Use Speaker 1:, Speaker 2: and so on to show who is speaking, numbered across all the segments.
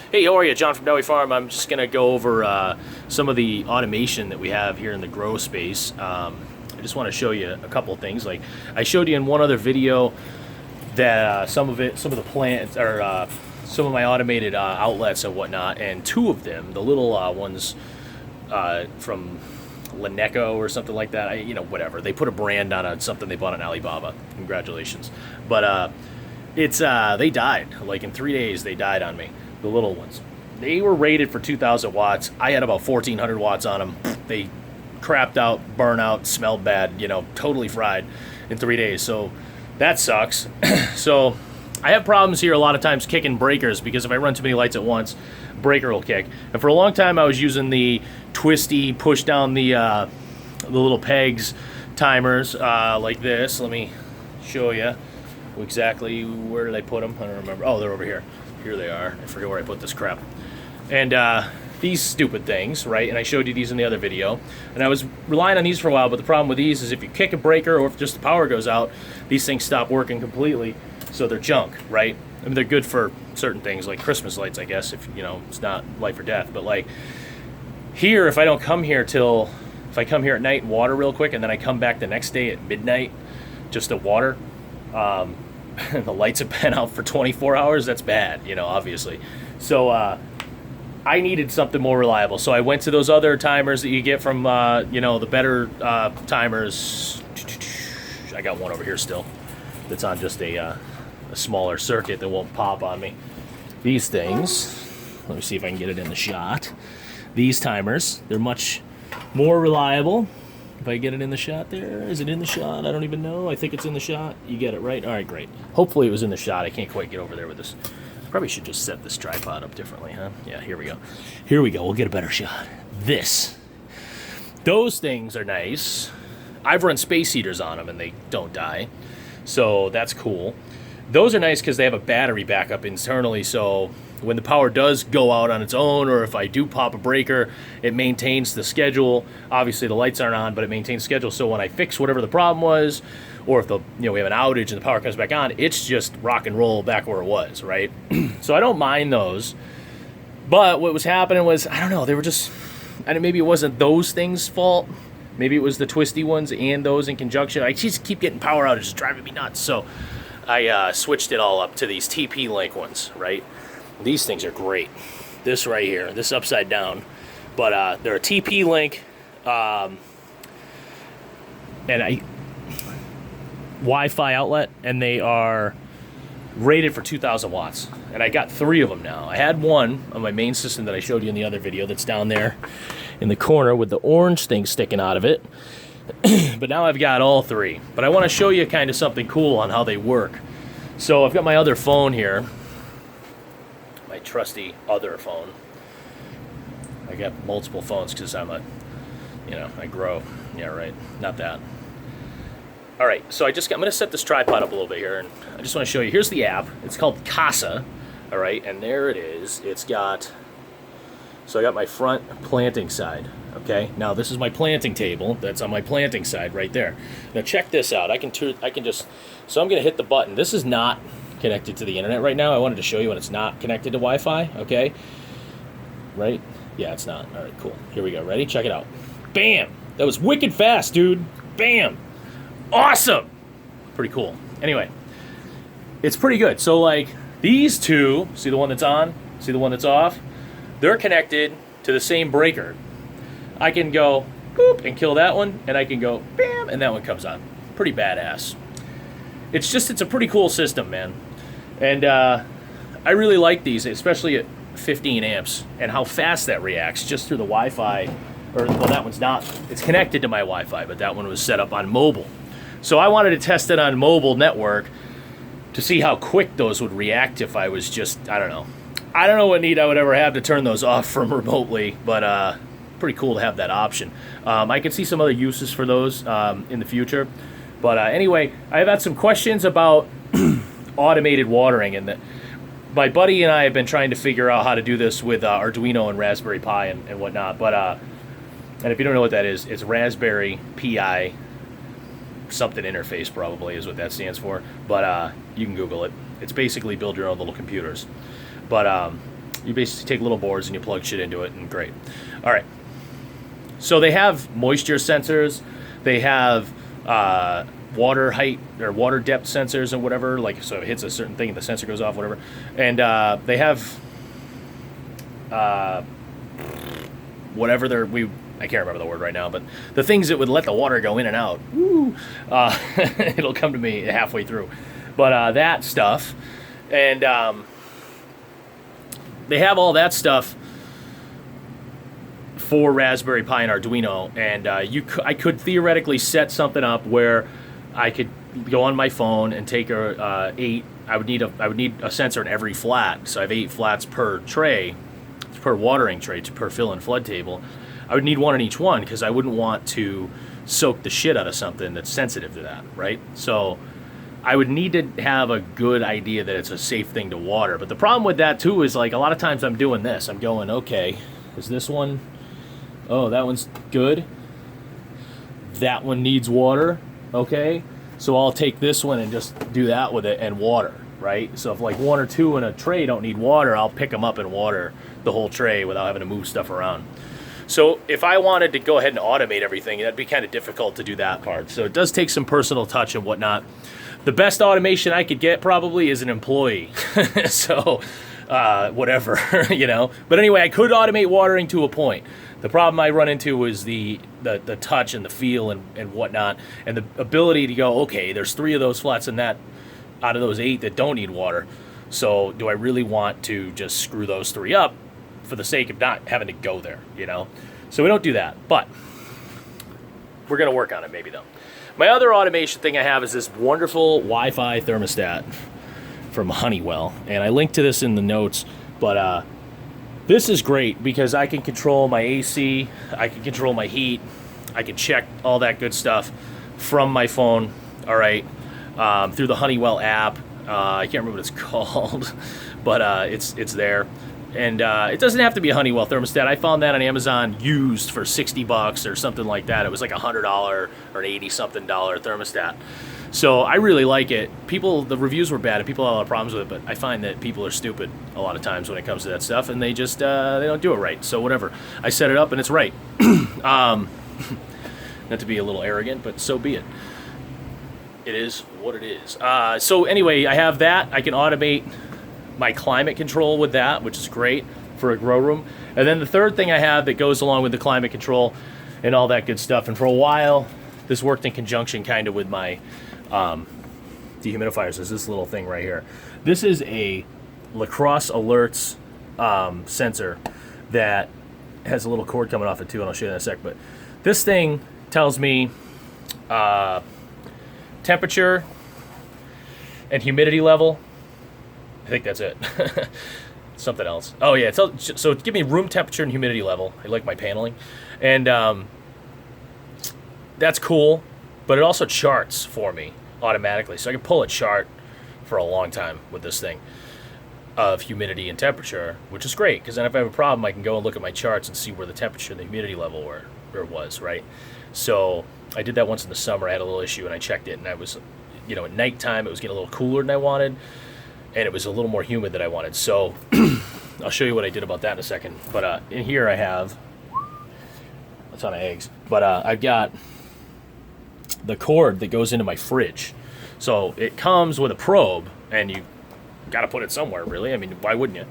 Speaker 1: Hey, how are you? John from Dowie Farm. I'm just going to go over some of the automation that we have here in the grow space. I just want to show you a couple of things. Like I showed you in one other video that some of the plants, or some of my automated outlets and whatnot, and two of them, the little ones from Laneco or something like that, whatever. They put a brand on something they bought on Alibaba. Congratulations. But they died. Like in 3 days, they died on me. The little ones. They were rated for 2,000 watts. I had about 1,400 watts on them. They crapped out, burnt out, smelled bad, totally fried in 3 days. So that sucks. So I have problems here a lot of times kicking breakers because if I run too many lights at once, breaker will kick. And for a long time I was using the twisty, push down the little pegs timers like this. Let me show you exactly where did I put them. I don't remember. Oh, they're over here. Here they are. I forget where I put this crap. And these stupid things, right? And I showed you these in the other video. And I was relying on these for a while, but the problem with these is if you kick a breaker or if just the power goes out, these things stop working completely. So they're junk, right? I mean, they're good for certain things like Christmas lights, I guess, if, it's not life or death. But like here, if I come here at night and water real quick, and then I come back the next day at midnight just to water, the lights have been out for 24 hours, that's bad, obviously. So I needed something more reliable. So I went to those other timers that you get from, the better timers. I got one over here still that's on just a smaller circuit that won't pop on me. These things, let me see if I can get it in the shot. These timers, they're much more reliable. If I get it in the shot there, is it in the shot? I don't even know. I think it's in the shot. You get it right? All right, great. Hopefully it was in the shot. I can't quite get over there with this. Probably should just set this tripod up differently, huh? Yeah, here we go. Here we go. We'll get a better shot. Those things are nice. I've run space heaters on them and they don't die. So that's cool. Those are nice because they have a battery backup internally, so when the power does go out on its own, or if I do pop a breaker, it maintains the schedule. Obviously the lights aren't on, but it maintains schedule, so when I fix whatever the problem was, or if we have an outage and the power comes back on, it's just rock and roll back where it was, right? So I don't mind those. But what was happening was, I don't know, they were just, maybe it wasn't those things' fault. Maybe it was the twisty ones and those in conjunction. I just keep getting power outages, driving me nuts. So I switched it all up to these TP-Link ones, right? These things are great. This right here, this upside down. But they're a TP-Link and Wi-Fi outlet, and they are rated for 2,000 watts. And I got 3 of them now. I had one on my main system that I showed you in the other video that's down there in the corner with the orange thing sticking out of it. But now I've got all 3. But I want to show you kind of something cool on how they work. So I've got my other phone here. My trusty other phone. I got multiple phones because I'm I grow. Yeah, right. Not that. All right, so I'm going to set this tripod up a little bit here, and I just want to show you. Here's the app. It's called Casa, all right, and there it is. So I got my front planting side, okay? Now, this is my planting table. That's on my planting side right there. Now, check this out. So I'm going to hit the button. This is not connected to the internet right now. I wanted to show you when it's not connected to Wi-Fi, okay? Right? Yeah, it's not. All right, cool. Here we go. Ready? Check it out. Bam! That was wicked fast, dude. Bam! Awesome! Pretty cool. Anyway, it's pretty good. So, like, these two, see the one that's on? See the one that's off? They're connected to the same breaker. I can go boop and kill that one, and I can go bam, and that one comes on. Pretty badass. It's a pretty cool system, man. And I really like these, especially at 15 amps, and how fast that reacts just through the Wi-Fi. Well, that one's not. It's connected to my Wi-Fi, but that one was set up on mobile. So I wanted to test it on mobile network to see how quick those would react if I was just, I don't know. I don't know what need I would ever have to turn those off from remotely, but pretty cool to have that option. I can see some other uses for those in the future. But anyway, I've had some questions about automated watering, and my buddy and I have been trying to figure out how to do this with Arduino and Raspberry Pi and whatnot. But and if you don't know what that is, it's Raspberry Pi something interface, probably is what that stands for. But you can Google it. It's basically build your own little computers. But You basically take little boards and you plug shit into it, and great. All right. So they have moisture sensors. They have water height or water depth sensors and whatever. Like, so it hits a certain thing and the sensor goes off, whatever. And they have whatever I can't remember the word right now, but the things that would let the water go in and out. Woo! It'll come to me halfway through. But that stuff. And they have all that stuff for Raspberry Pi and Arduino, and I could theoretically set something up where I could go on my phone and take I would need a sensor in every flat. So I have 8 flats per tray, per watering tray, per fill and flood table. I would need one in each one because I wouldn't want to soak the shit out of something that's sensitive to that, right? So I would need to have a good idea that it's a safe thing to water. But the problem with that too is, like, a lot of times I'm doing this. I'm going, okay, is this one? Oh, that one's good. That one needs water. Okay, so I'll take this one and just do that with it and water, right? So if like 1 or 2 in a tray don't need water, I'll pick them up and water the whole tray without having to move stuff around. So if I wanted to go ahead and automate everything, that'd be kind of difficult to do that part. So it does take some personal touch and whatnot. The best automation I could get probably is an employee. So whatever, you know. But anyway, I could automate watering to a point. The problem I run into is the touch and the feel and whatnot, and the ability to go, okay, there's 3 of those flats in that out of those 8 that don't need water. So do I really want to just screw those 3 up for the sake of not having to go there, you know? So we don't do that, but we're going to work on it maybe, though. My other automation thing I have is this wonderful Wi-Fi thermostat from Honeywell, and I linked to this in the notes, but this is great because I can control my AC, I can control my heat, I can check all that good stuff from my phone, all right, through the Honeywell app. I can't remember what it's called, but it's there. And it doesn't have to be a Honeywell thermostat. I found that on Amazon used for $60 or something like that. It was like $100 or an $80-something thermostat. So I really like it. The reviews were bad and people had a lot of problems with it, but I find that people are stupid a lot of times when it comes to that stuff, and they just they don't do it right. So whatever. I set it up and it's right. Not to be a little arrogant, but so be it. It is what it is. So anyway, I have that. I can automate my climate control with that, which is great for a grow room. And then the third thing I have that goes along with the climate control and all that good stuff, and for a while this worked in conjunction kind of with my dehumidifiers, is this little thing right here. This is a LaCrosse alerts sensor that has a little cord coming off it too, and I'll show you in a sec. But this thing tells me temperature and humidity level. I think that's it. Something else. Oh yeah, so give me room temperature and humidity level. I like my paneling, and that's cool. But it also charts for me automatically, so I can pull a chart for a long time with this thing of humidity and temperature, which is great because then if I have a problem, I can go and look at my charts and see where the temperature and the humidity level was, right? So I did that once in the summer. I had a little issue and I checked it, and I was, at nighttime it was getting a little cooler than I wanted, and it was a little more humid than I wanted. So I'll show you what I did about that in a second. But in here I have a ton of eggs, but I've got the cord that goes into my fridge. So it comes with a probe, and you got to put it somewhere, really. I mean, why wouldn't you?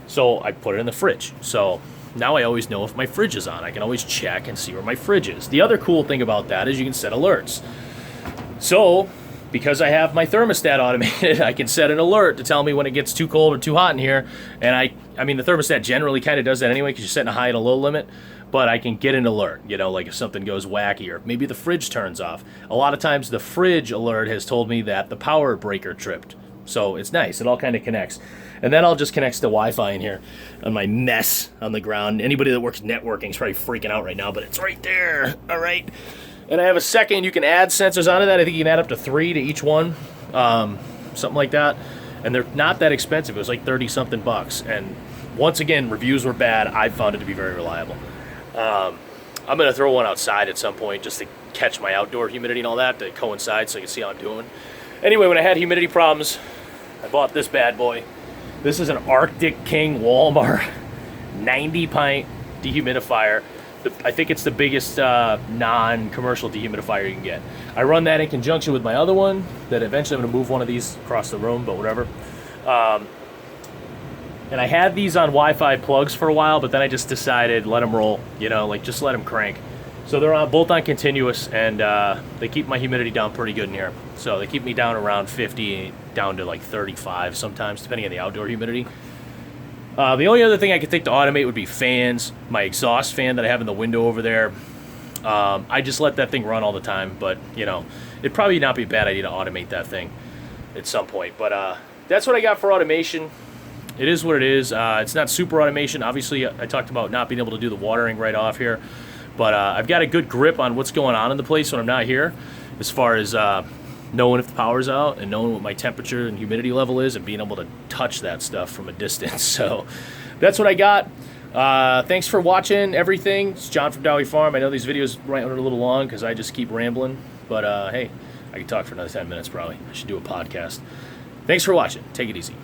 Speaker 1: So I put it in the fridge. So now I always know if my fridge is on. I can always check and see where my fridge is. The other cool thing about that is you can set alerts. So because I have my thermostat automated, I can set an alert to tell me when it gets too cold or too hot in here. And I mean, the thermostat generally kind of does that anyway because you're setting a high and a low limit. But I can get an alert, like if something goes wacky or maybe the fridge turns off. A lot of times the fridge alert has told me that the power breaker tripped. So it's nice. It all kind of connects. And then I'll just connect to Wi-Fi in here on my mess on the ground. Anybody that works networking is probably freaking out right now, but it's right there. All right. And I have a second. You can add sensors onto that. I think you can add up to 3 to each one, something like that. And they're not that expensive. It was like $30-something bucks. And once again, reviews were bad. I found it to be very reliable. I'm going to throw one outside at some point just to catch my outdoor humidity and all that to coincide so you can see how I'm doing. Anyway, when I had humidity problems, I bought this bad boy. This is an Arctic King Walmart 90 pint dehumidifier. I think it's the biggest non-commercial dehumidifier you can get. I run that in conjunction with my other one that eventually I'm going to move one of these across the room, but whatever. And I had these on Wi-Fi plugs for a while, but then I just decided let them roll, you know, like just let them crank. So they're both on continuous, and they keep my humidity down pretty good in here. So they keep me down around 50, down to like 35 sometimes, depending on the outdoor humidity. The only other thing I could think to automate would be fans. My exhaust fan that I have in the window over there. I just let that thing run all the time, but you know, it'd probably not be a bad idea to automate that thing at some point. But that's what I got for automation. It is what it is. It's not super automation. Obviously, I talked about not being able to do the watering right off here, but I've got a good grip on what's going on in the place when I'm not here, as far as knowing if the power's out and knowing what my temperature and humidity level is and being able to touch that stuff from a distance. So that's what I got. Thanks for watching everything. It's John from Dowie Farm. I know these videos run a little long because I just keep rambling, but hey, I can talk for another 10 minutes probably. I should do a podcast. Thanks for watching. Take it easy.